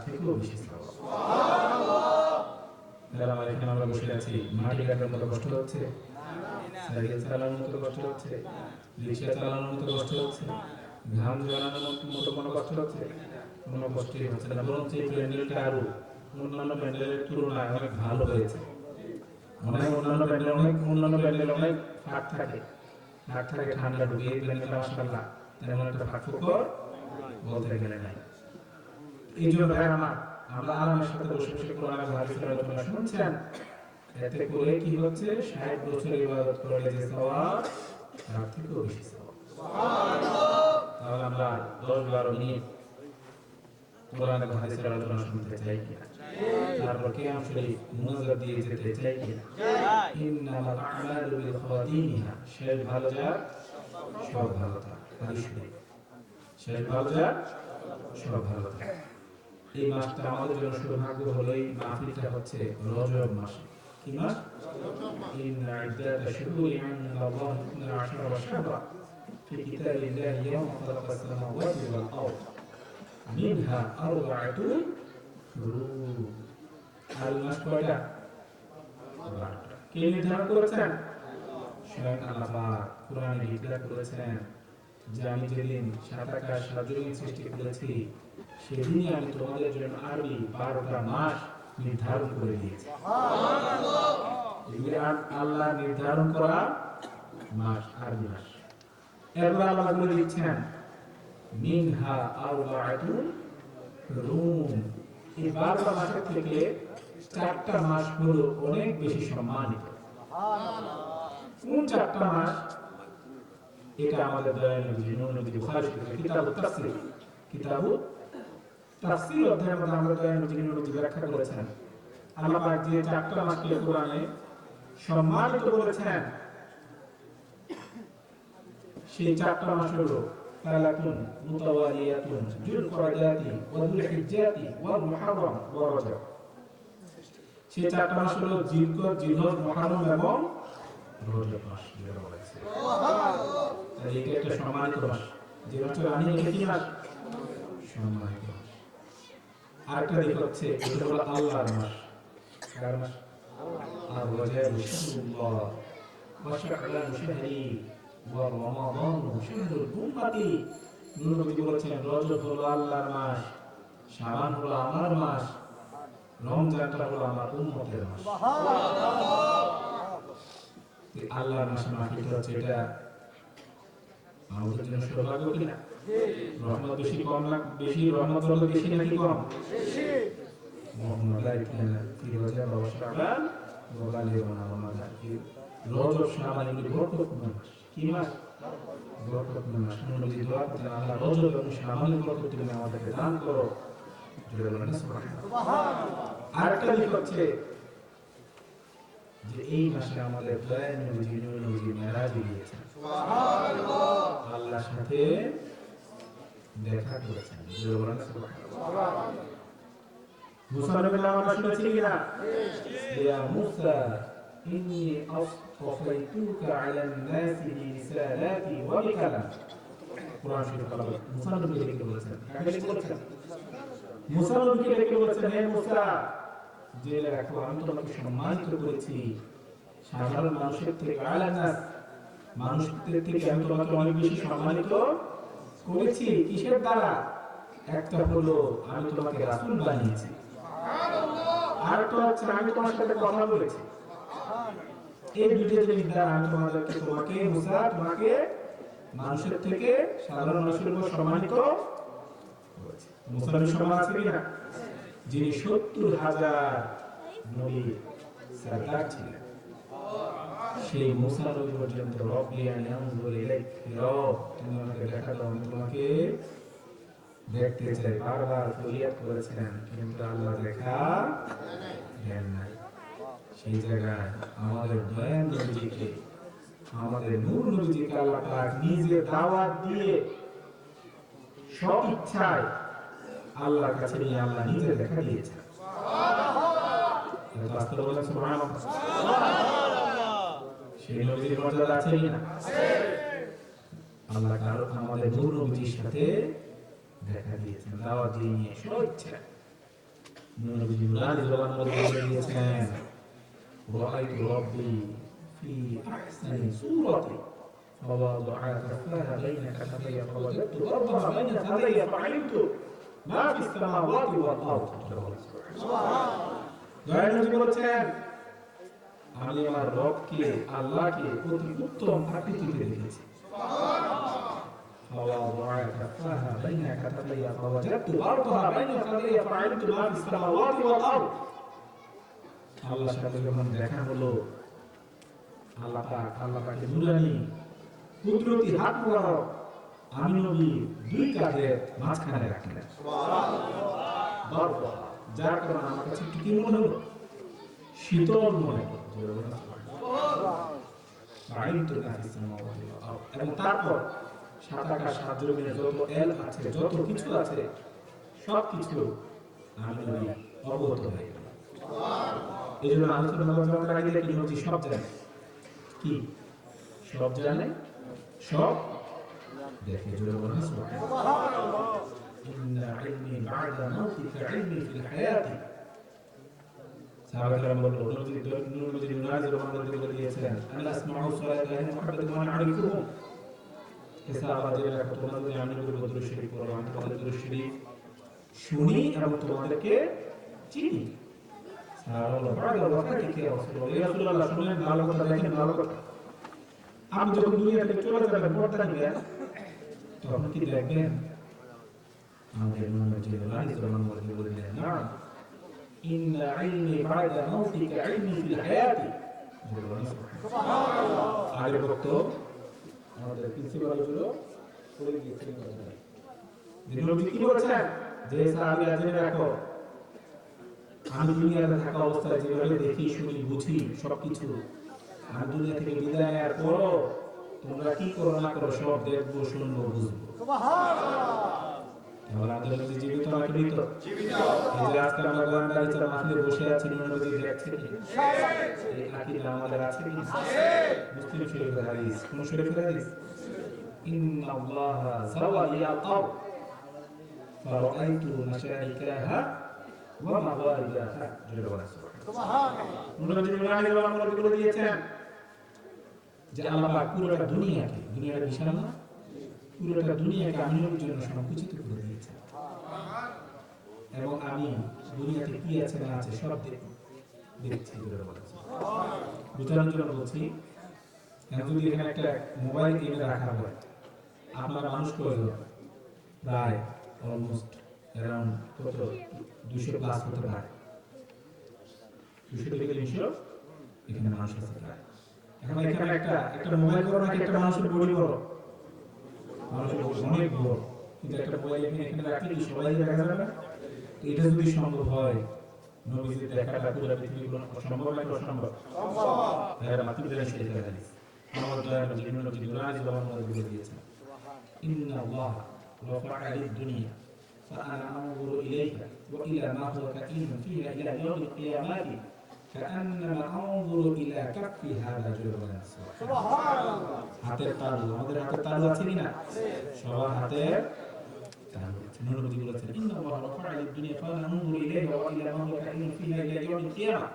থেকেও বেশি সওয়াব। সুবহানাল্লাহ। যারা আমার এখানে আমরা বসে আছি, মাটি কাটার মতো কষ্ট হচ্ছে, সাইকেল চালানোর মতো কষ্ট হচ্ছে, রিক্সা চালানোর মতো কষ্ট হচ্ছে, ঘাম ঝরানোর মতো কোনো কষ্ট হচ্ছে? কোনো কষ্টই হচ্ছে না, বরং এই প্যান্ডেলটা আরো অন্যান্য প্যান্ডেলের তুলনায় অনেক ভালো হয়েছে। অন্যান্য প্যান্ডেল অনেক ফাঁক থাকে, ঠান্ডা ঢুকে, এই প্যান্ডেলটা মাশাআল্লাহ তেমন একটা ফাঁক ফোকর বলতে গেলে নাই। এই জন্য ভাই আমার, আমরা আরামের সাথে বসে বসে কোরআন এবং হাদিসের আলোচনা শুনছেন, এতে করে কি হচ্ছে, 60 বছর ইবাদত করলে যে সওয়াব, তার থেকেও বেশি সওয়াব। সুবহানাল্লাহ। তাহলে আমরা 10-12 মিনিট কোরআন এবং হাদিসের আলোচনা শুনতে চাই কিনা? তারপর কিয়াম শরীফ মুনাজাত দিয়ে যেতে চাই কিনা? ইন্নামাল আ'মালু বিল খাওয়াতিমিহা, শেষ ভালো যার সব ভালো তার। হাদিস শরীফ, শেষ ভালো যার সব ভালো তার। এই মাসটা আমাদের জন্য সৌভাগ্য হলো, এই মাহফিলটা হচ্ছে রজব মাসে। কি মাস? ইন্না ইদ্দাতা শুহুরি ইনদাল্লাহি 12 শাহরা ফি কিতাবিল্লাহি ইয়াওমা খালাকাস সামাওয়াতি ওয়াল আরদ মিনহা আরবা'তুন হুরুম। আর মাস কয়টা? 12টা। কে নির্ধারণ করেছেন? স্বয়ং আল্লাহ পাক কোরআনে ডিক্লেয়ার করেছেন যে আমি যেদিন সাত আকাশ সাত জমিন সৃষ্টি করেছি, সেদিনই আমি তোমাদের জন্য আরবি 12টা মাস নির্ধারণ করে দিয়েছি। সুবহানাল্লাহ। এগুলি আল্লাহ নির্ধারণ করা মাস, আরবি মাস। এরপর আল্লাহ বলে দিচ্ছেন মিনহা আরবা'তুন হুরুম। এই 12টা মাসের থেকে 4টা মাস হলো অনেক বেশি সম্মানিত। সুবহানাল্লাহ। কোন 4টা মাস? এটা আমাদের দয়াল নবী নূর নবী বুখারী শরীফে কিতাবুত তাফসীর, কিতাবুত তাফসীর অধ্যায়ের মধ্যে আমরা দয়াল নবী নূর নবী ব্যাখ্যা করেছেন আল্লাহ পাক যে 4টা মাসকে কোরআনে সম্মানিত করেছেন, সেই 4টা মাস হলো সালাতুন মুতাওয়ালিয়াতুন যুলকআদাতি ওয়া যুলহিজ্জাতি ওয়াল মুহররম ওয়া রজব। সেই 4টা মাস হলো জিলকদ, জিলহজ, মুহররম এবং রজব মাস যেটা বলেছে। সুবহানাল্লাহ। তাহলে এটা একটা সম্মানিত মাস, যে মাসটা আমি এটা কি মাস? সম্মানিত মাস। আরেকটা দিক হচ্ছে এটা হলো আল্লাহর মাস। কার মাস? আর রজব শাহরুল্লাহ ওয়া শাবান শাহরি ওয়া রমাদান শাহরুল উম্মতি। নূর নবী বলেছেন রজব হলো আল্লাহর মাস, শাবান হলো আমার মাস, রমজানটা হলো আমার উম্মতের মাস। সুবহানাল্লাহ। আল্লাহর মাসে মাহফিলটা হচ্ছে, এটা আমাদের জন্য সৌভাগ্য কিনা? রহমত বেশি কম না বেশি? রহমত হলো বেশি নাকি কম? বেশি। রজব শাবান এগুলি বরকতময় মাস। কি মাস? বরকতময় মাস। নবী দোয়া করতেন, আল্লাহ রজব এবং শাবানের বরকত তুমি আমাদেরকে দান করো। জোরে বলেন সুবহানাল্লাহ। আরেকটা দিক হচ্ছে যে এই মাসে আমাদের দয়াল নবী নূর নবী মেরাজে গিয়েছেন। সুবহানাল্লাহ। আল্লাহর সাথে দেখা করেছেন। জোরে বলেন সুবহানাল্লাহ। মুসা নবীর নাম আমরা শুনেছি কিনা? ইয়া মুসা ইন্নী আসতাফাইতুকা আলান নাসি বিরিসালাতি ওয়া বিকালাম। কুরআন শরীফ আল্লাহ মুসা নবীকে ডেকে বলেছেন। কাকে ডেকে বলেছেন? মুসা নবীকে ডেকে বলেছেন, হে মুসা, জেনে রাখো আমি তোমাকে সম্মানিত করেছি সাধারণ মানুষের থেকে, আলান নাস, মানুষদের থেকে আমি তোমাকে অনেক বেশি সম্মানিত করেছি। কিসের দ্বারা? একটা হলো আমি তোমাকে রাসূল বানিয়েছি, আর একটা হচ্ছে আমি তোমার সাথে কথা বলেছি। এই দুটো জিনিস দ্বারা আমি তোমাকে মুসা, তোমাকে মানুষের থেকে, সাধারণ মানুষের উপর সম্মানিত করেছি। মুসা নবীর সম্মান আছে কিনা? যিনি 70,000 নবীর সরদার ছিলেন, সেই মুসা নবী পর্যন্ত রব্বি আনজুর ইলাইক, রব তুমি আমাকে দেখা দাও, আমি তোমাকে দেখতে চাই, বারবার ফরিয়াদ করেছিলেন, কিন্তু আল্লাহ দেখা দেন নাই। সেই জায়গায় আমাদের দয়াল নবীকে, আমাদের নূর নবীকে আল্লাহ পাক নিজে দাওয়াত দিয়ে সব ইচ্ছায় আল্লাহর কাছে নিয়ে আল্লাহ নিজে দেখা দিয়েছেন। সুবহানাল্লাহ। বাস্তব বলেন সুবহানাল্লাহ। সেই নবীর মর্যাদা আছে কিনা? আছে। আল্লাহ আমাদের নূর নবীর সাথে দেখা দিয়েছেন, দাওয়াত দিয়ে নিয়ে সব ইচ্ছা নবীজি নুরানি জবান মধ্যে বলে দিয়েছেন রাআইতু রাব্বি ফি আহসানি সূরাতি فوضع كفها بين كتفي فوجدت ربها بين ثدي فعلمت ما في السماوات والارض দয়ালু নবী বলেছেন আমি আমার রবকে আল্লাহকে অতি উত্তম আকৃতিতে দেখেছি فوضع كفها بين كتفي فوجدت ربها بين ثدي فعلمت ما في السماوات والارض আল্লাহর সাথে যখন দেখা হলো আল্লাহ পাকের নূরানি কুদরতি হাত মোবারক আমি নবী দুই কাঁধের মাঝখানে রাখলেন সুবহানাল্লাহ যার কারণে আমার কাছে কি মনে হলো শীতল মনে হলো এবং তারপর সাত আকাশ সাত জমিনে যত এল আছে যত কিছু আছে সব কিছু আমি নবী অবগত হয়ে গেল এই জন্য আলোচনা করার আগে কি নবী সব জানে কি সব জানে সব দেখে জোরে বলেন সুবহানাল্লাহ ইন্না ইলমি বা'দা মাউতিকা ইলমি ফিল হায়াতি সাহাবায়ে কেরাম বলল নবী নুরানি জবান মধ্যে বলে দিয়েছেন আল আসমাউ সালাতাহু মুহাব্বাতু মান আরিফুহুম হে সাহাবাদের তোমরা যদি আমি নবীর দরুদ শরীফ পড়ো আমি তোমাদের দরুদ শরীফ শুনি এবং তোমাদেরকে চিনি সাহাবায়ে বা'দা ওয়াফাতিকা ইয়া রাসূলুল্লাহ ইয়া রাসূলুল্লাহ শুনলেন ভালো কথা দেখেন ভালো কথা আপনি যখন দুনিয়া থেকে চলে যাবেন পর্দা নিবেন তখন কি দেখবেন আমাদের নবী নুরানি জবান মধ্যে বললেন না ইন্না ইলমি বা'দা মাউতিকা ইলমি ফিল হায়াতি সুবহানাল্লাহ আগে বক্ত আমাদের প্রিন্সিপাল গুলো পড়ে গিয়েছিলেন নবী কি বলেছেন যে সাহাবীরা জেনে রাখো আমি দুনিয়াতে থাকা অবস্থায় যেভাবে দেখি শুনি বুঝি সবকিছু আর দুনিয়া থেকে বিদায় নেওয়ার পরও তোমরা কি করো না করো সব দেখবো শুনবো বুঝবো তাহলে আমাদের নবী জীবিত নাকি মৃত? এই যে আজকে আমরা গোয়েন্দারিচার মাহফিলে বসে আছি নবী দেখছে কি? এই আকীদা আমাদের আছে কি? মুসলিম শরীফের হাদিস। কোন শরীফের হাদিস? ইন্নাল্লাহা যাওয়ালিয়াল আরদ ফারাআইতু মাশারিকাহা ওয়া মাগারিবাহা। সুবহানাল্লাহ। নবী নুরানি জবান মধ্যে বলে দিয়েছেন যে আল্লাহ পাক পুরোটা দুনিয়াকে, দুনিয়ার বিশাল না, পুরোটা দুনিয়াকে আমি নবীর জন্য সংকুচিত করে দিয়েছেন এবং আমি দুনিয়াতে কি আছে না আছে সব দেখছি বুঝানোর জন্য বলছি। যদি এখানে একটা মোবাইল কিনে রাখা হয় আপনার মানুষ প্রয়োজন প্রায় অলমোস্ট অ্যারাউন্ড কত 200 প্লাস হতে পারে, 200 থেকে 300 এখানে মানুষ আছে প্রায়। এখন এখানে একটা মোবাইল বড় নাকি একটা মানুষের বডি বড়? মানুষের অনেক বড়, কিন্তু একটা মোবাইল এখানে রাখলে কি সবাই দেখা যাবে না? এটা যদি সম্ভব হয় নবীজির দেখাটা পুরো পৃথিবীর কোনো অসম্ভব নাকি অসম্ভব? এরা মাত্র জানেন সেটা জানি আমাদের দয়ার নবী নুরানি জবান মধ্যে বলে দিয়েছেন ইন্নাল্লাহ রাফা'a লিদ-দুনিয়া فأنا أنظر إليها وإلى ما هو كائن فيها إلى يوم القيامة كأنما أنظر إلى كف هذا جبل سبحان الله। হাতের তালু, আমাদের হাতের তালু আছে কিনা? সবার হাতের তালু আছে। নবী বলেছেন ইন্নাল্লাহ রাফা'a লিদ-দুনিয়া فأنا أنظر إليها وإلى ما هو كائن فيها إلى يوم القيامة।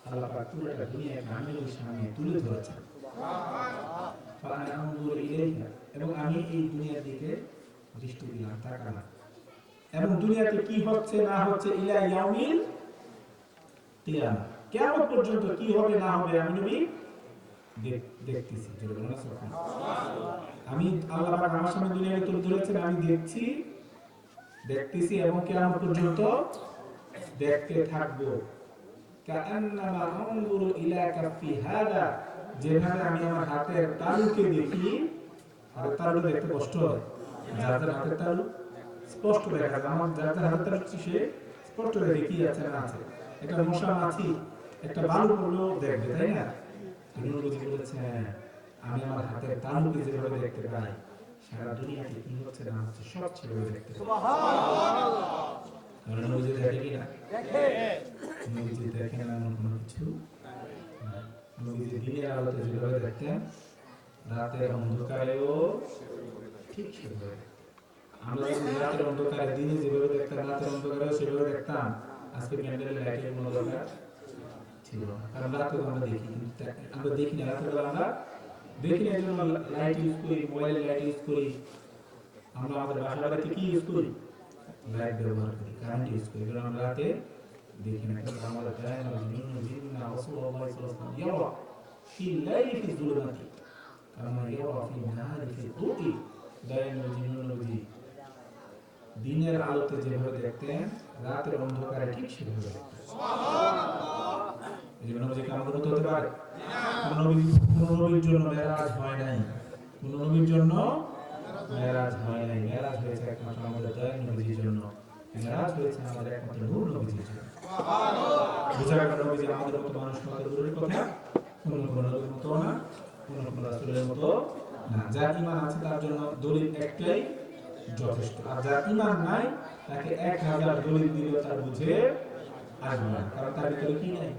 আল্লাহ পাক পুরোটা দুনিয়াকে আমাদের সামনে তুলে ধরেছেন সুবহানাল্লাহ। فأنا أنظر إليها এবং আমি এই দুনিয়ার দিকে দৃষ্টি দিলাম, তাকালাম এবং দুনিয়াতে কি হচ্ছে না হচ্ছে ইলা ইয়াউমিল কিয়ামা, কিয়ামত পর্যন্ত কি হবে না হবে আমি নবী দেখতেছি। আমি আল্লাহ পাক আমার সামনে দুনিয়াকে তুলে ধরেছেন, আমি দেখতেছি এবং কিয়ামত পর্যন্ত দেখতে থাকবো। কাআন্নামা আনজুরু ইলা কাফি হাদা, যেভাবে আমি আমার হাতের তালুকে দেখি। হাতের তালু দেখতে কষ্ট হয়, যাদের হাতের তালু স্পষ্ট দেখা যায়, আমার যাদের হাতের তালু সে স্পষ্ট দেখে কি আছে না আছে। একটা মশা মাছি একটা বালু পড়লেও দেখবে, তাই না? নবী বলেছেন আমি আমার হাতের তালুকে যেভাবে দেখতে পাই সারা দুনিয়াতে কি হচ্ছে না হচ্ছে সব সেভাবে দেখতে পাই। সুবহানাল্লাহ। নবী দেখে কি না? দেখে। নবী দেখেন না এমন কোনো কিছু না। নবী দিনের আলোতে যেভাবে দেখতেন রাতের অন্ধকারেও ঠিক সেভাবে। আমরা যদি রাতের অন্ধকারে দিনে যেভাবে দেখতাম রাতের অন্ধকারে সেভাবে দেখতাম, আজকে ক্যান্ডেলের লাইটের কোনো দরকার ছিল না। কারণ রাতে আমরা দেখি, কিন্তু আমরা দেখি না, রাতের বেলা আমরা দেখি না, এই জন্য লাইট ইউজ করি, মোবাইলে লাইট ইউজ করি। আমরা আমাদের বাসা বাড়িতে কি ইউজ করি? লাইট ব্যবহার করি, কারেন্ট ইউজ করি, কারণ আমরা রাতে দেখি না। কিন্তু আমাদের গায়ে না জিন্না রাসূলুল্লাহ সাল্লাল্লাহু আলাইহি ওয়াসাল্লাম ইয়ারা ফি লাইলি ফি যুলমাতি কামা ইয়ারা ফি নাহারি ফি দুই। গায়ে নবী দিনের আলোতে যেভাবে দেখতেন, রাতের অন্ধকারে ঠিক সেভাবে দেখতেন। সুবহানাল্লাহ। এই জন্য নবীকে আমাদের মতো হতে পারে? কোন নবীর জন্য মেরাজ হয় নাই, কোন নবীর জন্য মেরাজ হয় নাই। মেরাজ হয়েছে একমাত্র আমাদের দয়াল নবীর জন্য, মেরাজ হয়েছে আমাদের একমাত্র নূর নবীর জন্য। সুবহানাল্লাহ। বুঝা গেল নবী আমাদের মতো মানুষ হওয়া দূরের কথা, কোন নবীর মতো না, কোন রাসূলের মতো না। যার ঈমান আছে তার জন্য দলিল একটাই যথেষ্ট, আর যার ঈমান নাই তাকে 1000 দলিল দিলেও তার বুঝে আসবে না, কারণ তার ভিতরে কি নাই?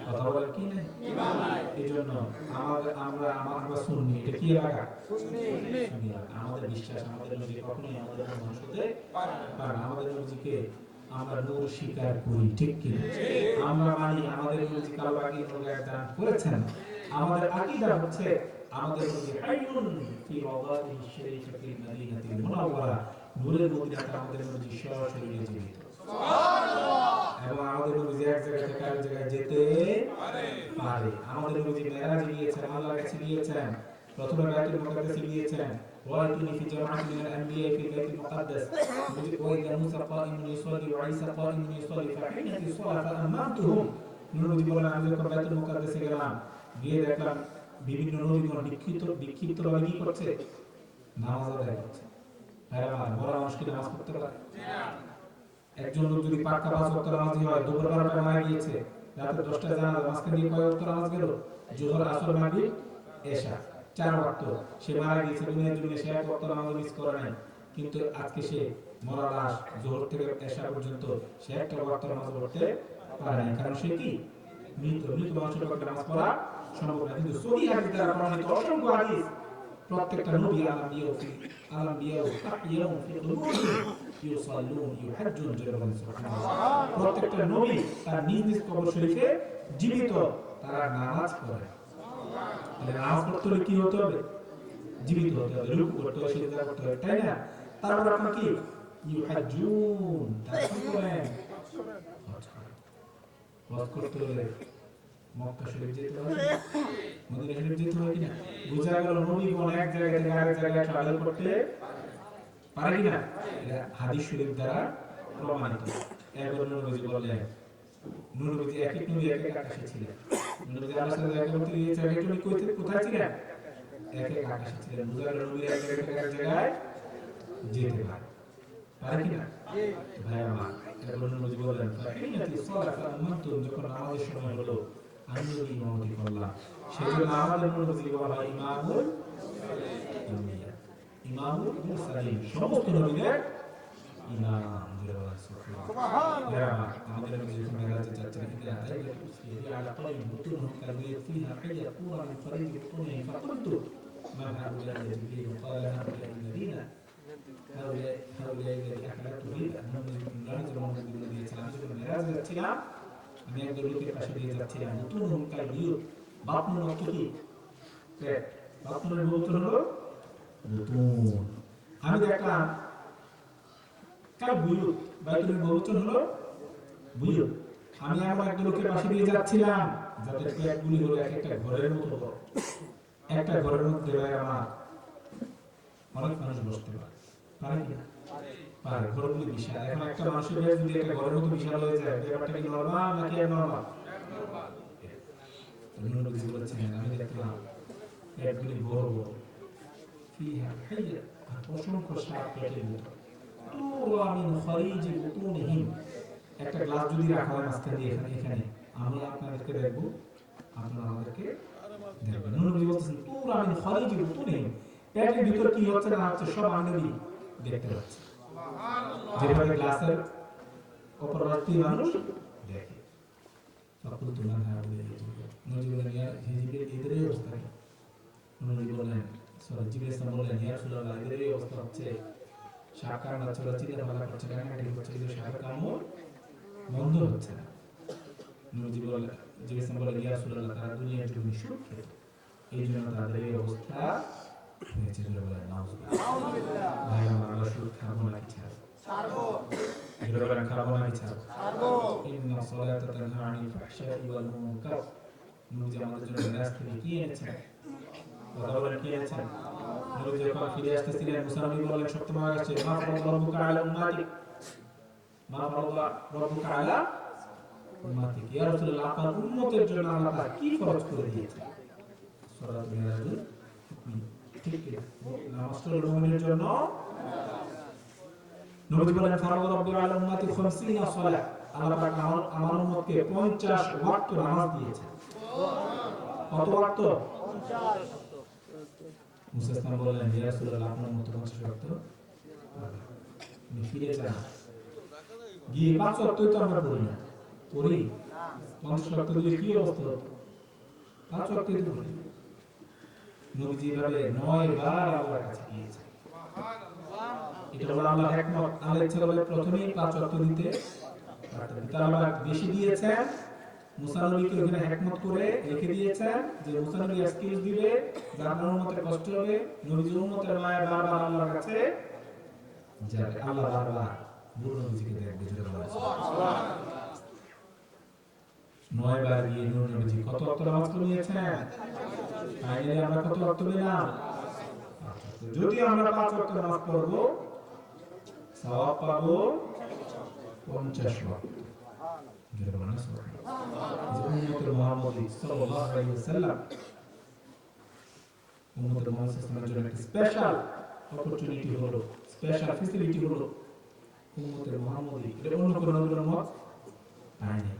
কথা বলার কি নাই? ঈমান নাই। এইজন্য আমরা সুন্নি, এটা কি এলাকা? সুন্নি। আমাদের বিশ্বাস আমাদের নবী কখনোই আমাদের মানুষ হতে পারে না। আমাদের নবীকে আমরা নূর স্বীকার করি, ঠিক কি? আমরা মানি আমাদের নবী কাল বাকি নূরের দান করেছেন। আমাদের আকীদা হচ্ছে আমাদের নবী হাইয়ুন ফি রাওদাতিহি শরীফাতিল মদিনাতিল মুনাওয়ারা, নূরের মদিনাতে আমাদের নবী সরাসরি জীবিত। সুবহানাল্লাহ। এবং আমাদের নবী এক জায়গা থেকে আরেক জায়গায় যেতে পারে। আমাদের নবী মেরাজে গিয়েছেন, আল্লাহর কাছে গিয়েছেন, প্রথমে বাইতুল মুকাদ্দাসে গিয়েছেন। ওয়াইতুনি ফি জামাআতি মিনাল আনবিয়া ফি বাইতুল মুকাদ্দাস, ওয়াইদা মুসা কাইমুন ইউসাল্লি ওয়া ঈসা কাইমুন ইউসাল্লি ফাহিনাতি সালাত আমামতুহুম। নবী বলেন আমি যখন বাইতুল মুকাদ্দাসে গেলাম, গিয়ে দেখলাম বিভিন্ন নবীগণ বিক্ষিপ্তভাবে কি করছে? নামাজ আদায় করছে। হ্যাঁ, বড় মানুষ কি নামাজ পড়তে পারে? একজন লোক যদি পাক্কা 5 ওয়াক্ত নামাজি হয়, দুপুর 12টায় মারা গিয়েছে, রাতে 10টায় জানাজা, মাঝখানে দিয়ে কয় ওয়াক্ত নামাজ গেল? জোহর, আসর, মাগরিব, এশা, 4 ওয়াক্ত। সে মারা গিয়েছে, দুনিয়ার জন্য সে 1 ওয়াক্ত নামাজ মিস করে নাই, কিন্তু আজকে সে মরা লাশ, জোহর থেকে এশা পর্যন্ত সে একটা ওয়াক্ত নামাজ পড়তে পারে না, কারণ সে কি? মৃত মানুষের পক্ষে নামাজ পড়া সম্ভব না। কিন্তু সহিহ হাদিস দ্বারা প্রমাণিত অসংখ্য হাদিস, প্রত্যেকটা নবী আলাম্বিয়াও তাহিয়াহুম ফি কুবুরিহিম ইউসাল্লুন ইউহাজ্জুন, সুবহানাল্লাহ। প্রত্যেকটা নবী তার নিজ নিজ কবর শরীফে জীবিত, তারা নামাজ পড়ে। তাহলে নামাজ পড়তে হলে কি হতে হবে? জীবিত হতে হবে, রুকু করতে হবে, সিজদা করতে হবে, তাই না? তারপর আপনার কি? ইউহাজ্জুন, তারা কি করেন? হজ করতে হলে মক্কা শরীফ যেতে হবে, মদিনা শরীফ যেতে হবে কিনা? বুঝা গেল নবীগণ এক জায়গা থেকে আরেক জায়গায় ট্রাভেল করতে পারে কিনা? এটা হাদিস শরীফ দ্বারা প্রমাণিত। এরপর নবী বললেন, নবী এক এক নবী এক এক আকাশে ছিলেন। নবী আল্লাহর সাথে দেখা করতে গিয়েছে, এক এক নবী কোথায় ছিলেন? এক এক আকাশে ছিলেন। বুঝা গেল নবী এক জায়গা থেকে আরেক জায়গায় যেতে পারে কিনা? ভাই আমার, এরপর নবী বললেন, ফাহিনাতি সালাত আমামতুহুম, যখন নামাজের সময় হলো আমি নবী ইমামতি করলাম। সেজন্য আমাদের নবী বলা হয় ইমামুল আম্বিয়া, ইমামুল মুরসালিন, সমস্ত নবীদের ইমাম। সুবহানাল্লাহ। আমাদের নবী যখন মেরাজে যাচ্ছেন, তিনি আদায় করছিলেন আলা তাইব বুতুনহুম কাবির ফিহা হাইয়াতুনা মিন ফারিজ বুতুনহিম ফাকুলতু মা হাউলা জিবরিল ক্বালা হাউলা আল্লাযিনা হাউলা الذي احلت به নবী মেরাজের মধ্যে দিয়েছিলাম, যখন মেরাজে যাচ্ছিলাম আমি একজন লোকের পাশে দিয়ে যাচ্ছিলাম, বুতুনহুম কাবির, বাপনুর অর্থ কি? পেট। বাপনুরের বুতুন হলো বুতুন। আমি দেখলাম বুয়ুত, বাইতুল বহুবচন হলো বুয়ুত। আমি আমার একটা লোকের পাশে দিয়ে যাচ্ছিলাম, যাদের পেটগুলি হলো এক একটা ঘরের মতো বড়। একটা ঘরের মধ্যে আমার অনেক মানুষ বসতে পারে কি? পারে। ঘরগুলি বিশাল। এখন একটা মানুষের পেট যদি একটা ঘরের মতো বিশাল হয়ে যায়, ব্যাপারটা কি নরমাল নাকি নরমাল? নবী বলেছেন, আমি দেখলাম পেটগুলি বড় বড়, ফিহা হাইয়া, অসংখ্য সাপ পেটের ভিতর। একটা গ্লাস যদি রাখা হয় মাঝখানে দিয়ে এখানে, আমি আপনাদেরকে দেখবো, আপনারা আমাদেরকে দেখবেন। নবী বলতেছেন তুরা মিন খারিজি বুতুনিহিম, পেটের ভিতর কি হচ্ছে না হচ্ছে সব আমি দেখতে পাচ্ছি। সুবহানাল্লাহ। যেভাবে গ্লাসের অপরবর্তী মানুষ দেখে। ফাকুলতু মান হাউলা, নবী বলেন ইয়া জিবরিল, এদের এই অবস্থা কেন? নবী বলেন, জিবরিল বললেন ইয়া রাসূলুল্লাহ, এদের এই অবস্থা হচ্ছে সাপ কামড় হচ্ছে, ওরা চিন্তা ভাবনা করছে, কান্নাকাটি করছে, কিন্তু সাপের কামড় বন্ধ হচ্ছে না। নবীজি বলে, জিজ্ঞেস বলে, ইয়া রাসূলুল্লাহ, তারা দুনিয়ার জন্য সুখ খেত, এই জন্য তাদের এই অবস্থা হয়েছে। বলে নাউজুবিল্লাহ। ভাই আমার, আমরা সুখ খাবো নাকি ছাড়বো? ছাড়বো। খাবো নাকি ছাড়বো? ছাড়বো। ইন্না সালাতা তানহা আনিল ফাহশাই ওয়াল মুনকার। নবীজি আমাদের জন্য রাস থেকে কি এনেছেন? কথা বলেন, কি এনেছেন? নবীজি যখন ফিরে আসতেছিলেন, মুসা নবী বললেন, সত্যম আসছে, মা ফারাদা রাব্বুকা আলা উম্মাতিক, মা ফারাদা রাব্বুকা আলা উম্মাতিক। ইয়া রাসূলুল্লাহ, আপনার উম্মতের জন্য আল্লাহ তাআলা কি ফরজ করে দিয়েছেন? সালাতুল মিরাজুল মুমিন, ঠিক কি? নামাজটা মুমিনের জন্য। নবীজি বলেন, ফারাদা রাব্বুকা আলা উম্মাতি 50 সালাত, আল্লাহ পাক আমার উম্মতকে 50 ওয়াক্ত নামাজ দিয়েছেন। কত ওয়াক্ত? 50। মুসা ইসলাম বললেন, ইয়া রাসূলুল্লাহ, আপনার মত 50 ওয়াক্ত ফিরে যান, গিয়ে 5 ওয়াক্তই তো আমরা পড়ি না, পড়ি 50 ওয়াক্ত দিয়ে কি অবস্থা হতো? 5 ওয়াক্তই তো পড়ি। নবীজি এভাবে 9 বার আল্লাহর কাছে গিয়েছেন। এটা হলো আল্লাহর হিকমত। আল্লাহ ইচ্ছা করলে প্রথমেই 5 ওয়াক্ত দিতে পারতেন, কিন্তু আল্লাহ বেশি দিয়েছেন। মুসা নবীকে ওখানে হিকমত করে রেখে দিয়েছেন যে মুসা নবী এক্সকিউজ দিবে, যার উম্মতের কষ্ট হবে, নবীর উম্মতের মায়া বারবার আল্লাহর কাছে যাবে, আল্লাহ বারবার নূর নবীকে দেখবে। সুবহানাল্লাহ। 9 বার গিয়ে নূর নবী কত ওয়াক্ত নামাজ পড়িয়েছেন? ফাইনালি আমরা কত ওয়াক্ত পেলাম? যদি আমরা 5 ওয়াক্ত নামাজ পড়ব, সওয়াব পাবো 50 ওয়াক্ত। উম্মতে মুহাম্মদী সাল্লাল্লাহু আলাইহি ওয়াসাল্লাম, উম্মতে মুহাম্মদ সাল্লাল্লাহু আলাইহি ওয়াসাল্লামের জন্য একটা স্পেশাল অপরচুনিটি হলো, স্পেশাল ফ্যাসিলিটি হলো উম্মতে মুহাম্মদী। এটা অন্য কোনো নবীর উম্মত পায়নি,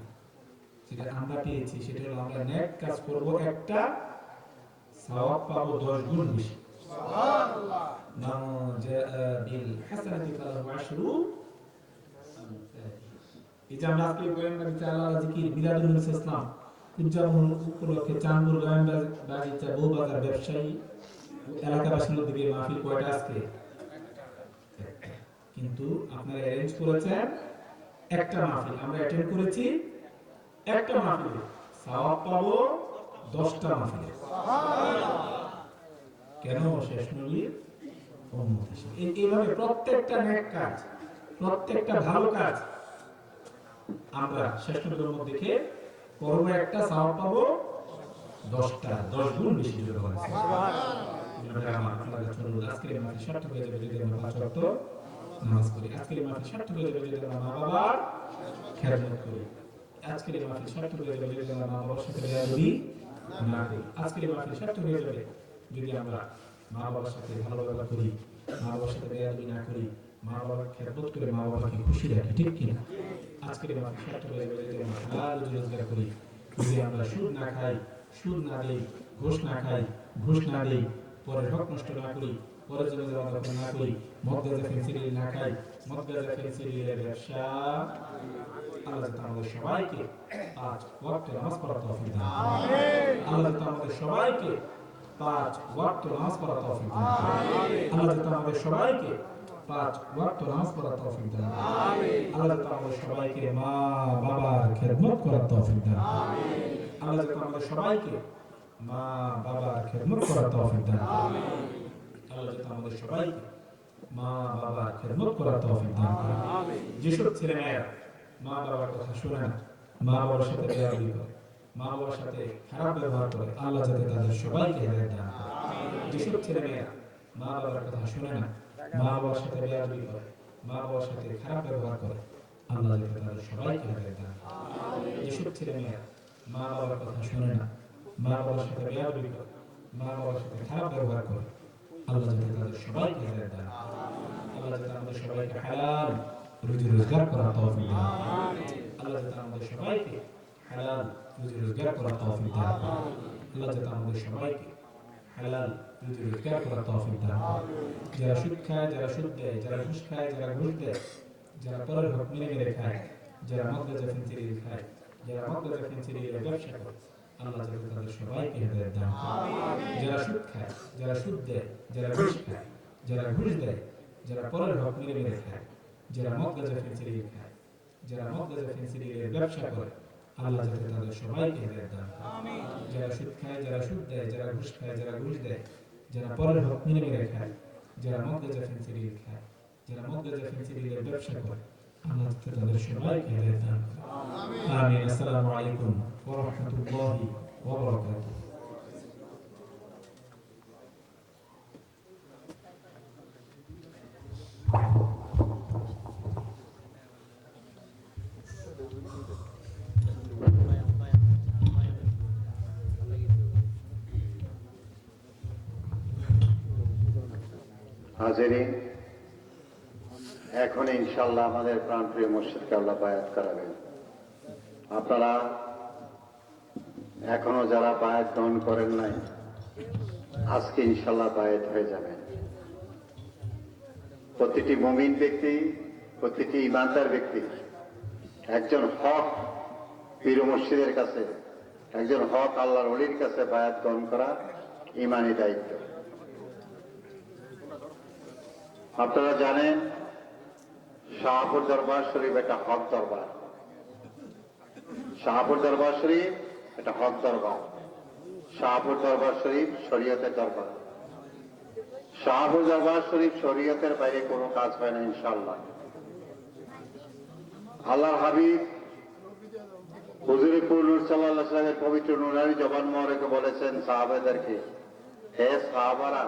সেটা আমরা পেয়েছি। সেটা হলো আমরা নেক কাজ করব, একটা সওয়াব পাবো 10 গুণ বেশি। সুবহানাল্লাহ। মান জাআ বিল হাসানাতি ফালাহু আশরু। এই যে আমরা আজকে গোয়েন্দা বিচারা জিকির মিলাদুন নবী ইসলাম উদযাপন উপলক্ষে চাঁদপুর গোয়েন্দা বাগিচা বউবাজার ব্যবসায়ী এলাকাবাসীর দিকে মাহফিল কয়টা আজকে? কিন্তু আপনারা অ্যারেঞ্জ করেছেন একটা মাহফিল, আমরা অ্যাটেন্ড করেছি একটা মাহফিল, সওয়াব পাবো 10টা মাহফিলে। সুবহানাল্লাহ। কেন? শেষ নবীর উম্মত হিসেবে। এইভাবে প্রত্যেকটা নেক কাজ, প্রত্যেকটা ভালো কাজ আমরা শেষ নবীর উম্মত দেখে করব, একটা সওয়াব পাবো 10টা, 10 গুণ বেশি। সুবহানাল্লাহ। আমার আপনাদের জন্য আজকের মাহফিল সার্থক হয়ে যাবে যদি আমরা 5 ওয়াক্ত নামাজ পড়ি। আজকের মাহফিল সার্থক হয়ে যাবে যদি আমরা মা বাবার খেদমত করি। আজকের মাহফিল সার্থক হয়ে যাবে যদি আমরা মা বাবার সাথে বেয়াদবি না করি। আজকের মাহফিল সার্থক হয়ে যাবে যদি আমরা মা বাবার সাথে ভালো ব্যবহার করি, মা বাবার সাথে বেয়াদবি না করি, মা বাবার খেদমত করে মা বাবাকে খুশি রাখি, ঠিক কিনা? আজকের মাহফিল সার্থক হয়ে যাবে যদি আমরা হালাল রোজগার করি, যদি আমরা সুদ না খাই, সুদ না দেই, ঘুষ না খাই, ঘুষ না দেই, পরের হক নষ্ট না করি, পরের জন্য জমা দখল না করি, মদ গাঁজা ফেন্সিডিল না খাই, মদ গাঁজা ফেন্সিডিলের ব্যবসা। আল্লাহ তাআলা আমাদের সবাইকে 5 ওয়াক্ত নামাজ পড়ার তৌফিক দান করুন। আমিন। আল্লাহ তাআলা আমাদের সবাইকে 5 ওয়াক্ত নামাজ পড়ার তৌফিক দান করুন। আমিন। আল্লাহ তাআলা আমাদের সবাইকে 5 ওয়াক্ত নামাজ পড়ার তৌফিক দান করুন। আমিন। আল্লাহ তাআলা আমাদের সবাইকে মা বাবার খেদমত করার তৌফিক দান করুন। আমিন। আল্লাহ তাআলা আমাদের সবাইকে মা বাবার খেদমত করার তৌফিক দান করুন। আমিন। আল্লাহ তাআলা আমাদের সবাইকে মা বাবার খেদমত করার তৌফিক দান করুন। আমিন। যেসব ছেলেমেয়েরা মা বাবার কথা শুনে না, মা বাবার সাথে বেয়াদবি করে, মা বাবার সাথে খারাপ ব্যবহার করে, আল্লাহ যাতে তাদের সবাইকে হেদায়েত দান করেন। যেসব ছেলেমেয়েরা মা বাবার কথা শুনে না, মা বাবার সাথে বেয়াদবি করে, মা বাবার সাথে খারাপ ব্যবহার করে, আল্লাহ যাতে তাদের সবাইকে হেদায়েত দান করেন। যেসব ছেলেমেয়েরা মা বাবার কথা শুনে না, মা বাবার সাথে বেয়াদবি করে, মা বাবার সাথে খারাপ ব্যবহার করে, আল্লাহ যাতে তাদের সবাইকে হেদায়েত দান করেন। আল্লাহ যাতে আমাদের সবাইকে হালাল রুজি রোজগার করার তৌফিক দান করেন। আল্লাহ যাতে আমাদের সবাইকে হালাল রুজি রোজগার করার তৌফিক দান করেন। আল্লাহ যাতে আমাদের সবাইকে হালাল রুজি রোজগার করার তৌফিক দান করেন। যারা সুদ খায়, যারা সুদ দেয়, যারা ঘুষ খায়, যারা ঘুষ দেয়, যারা পরের হক মেরে মেরে খায়, যারা মদ গাঁজা ফেন্সিডিল খায়, যারা মদ গাঁজা ফেন্সিডিলের ব্যবসা করে, আল্লাহ যাতে তাদের সবাইকে হেদায়েত দান করেন। যারা সুদ খায়, যারা সুদ দেয়, যারা ঘুষ খায়, যারা ঘুষ দেয়, যারা পরের হক মেরে মেরে খায়, যারা মদ গাঁজা ফেন্সিডিল খায়, যারা মদ গাঁজা ফেন্সিডিলের ব্যবসা করে, আল্লাহ যাতে তাদের সবাইকে হেদায়েত দান করে। যারা সুদ খায়, যারা সুদ দেয়, যারা ঘুষ খায়, যারা ঘুষ দেয়, যারা পরের হক মেরে মেরে খায়, যারা মদ গাঁজা ফেন্সিডিল খায়, যারা মদ গাঁজা ফেন্সিডিলের ব্যবসা করে, আল্লাহ যাতে তাদের সবাইকে হেদায়েত দান করে। আমিন। আসসালামু আলাইকুম ওয়া রাহমাতুল্লাহি ওয়া বারাকাতুহু। হাজিরিন, এখন ইনশাআল্লাহ আমাদের প্রাণপ্রিয় মুর্শিদকে আল্লাহ বায়াত করাবেন। আপনারা এখনো যারা বায়াত গ্রহণ করেন নাই, আজকে ইনশাআল্লাহ বায়াত হয়ে যাবেন। প্রতিটি মুমিন ব্যক্তি, প্রতিটি ইমানদার ব্যক্তি একজন হক পীর মুর্শিদের কাছে, একজন হক আল্লাহর ওলির কাছে বায়াত গ্রহণ করা ইমানি দায়িত্ব। আপনারা জানেন শাহপুর দরবার শরীফ একটা হক দরবার। শাহপুর দরবার শরীফ একটা হক দরবার। শাহপুর দরবার শরীফ শরীয়তের দরবার। শাহপুর দরবার শরীফ শরীয়তের বাইরে কোনো কাজ হয় না ইনশাআল্লাহ। আল্লাহর হাবিব হুজুর নূর সাল্লাল্লাহু আলাইহি ওয়াসাল্লামের পবিত্র নুরানি জবান মোবারকে বলেছেন সাহাবাদেরকে, হে সাহাবারা,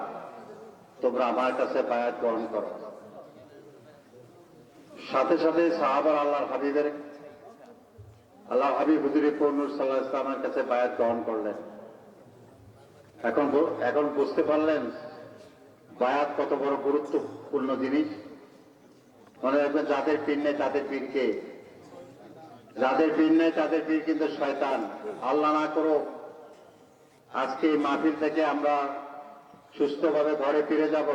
তোমরা আমার কাছে বায়াত গ্রহণ করো। সাথে সাথে সাহাবার আল্লাহর হাবিব হুজুরে নূর সাল্লাল্লাহু আলাইহি ওয়াসাল্লামের কাছে বায়াত গ্রহণ করলেন। এখন বুঝতে পারলেন বায়াত কত বড় গুরুত্বপূর্ণ জিনিস। মনে রাখবেন, যাদের পীর নেই তাদের পীরকে, যাদের পীর নেই তাদের পীর কিন্তু শয়তান। আল্লাহ না করো আজকে এই মাহফিল থেকে আমরা সুস্থভাবে ঘরে ফিরে যাব,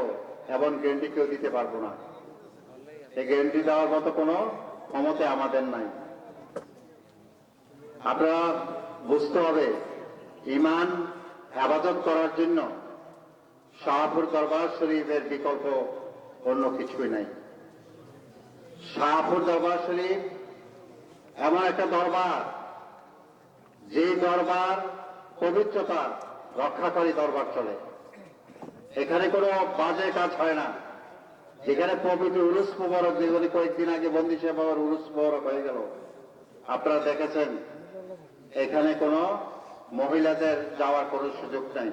এমন গ্যারান্টি কেউ দিতে পারবো না। এই গ্যারান্টি দেওয়ার মতো কোনো ক্ষমতা আমাদের নাই। আপনারা বুঝতে হবে, ঈমান ইবাদত করার জন্য শাহপুর দরবার শরীফের বিকল্প অন্য কিছুই নাই। শাহপুর দরবার শরীফ এমন একটা দরবার, যে দরবার পবিত্রতা রক্ষাকারী দরবার চলে। এখানে কোনো বাজে কাজ হয় না। যেখানে পবিত্র উরুস মুবারক, যেগুলি কয়েকদিন আগে বন্দি সাহেব বাবার উরুস মুবারক হয়ে গেল, আপনারা দেখেছেন এখানে কোনো মহিলাদের যাওয়ার কোনো সুযোগ নাই।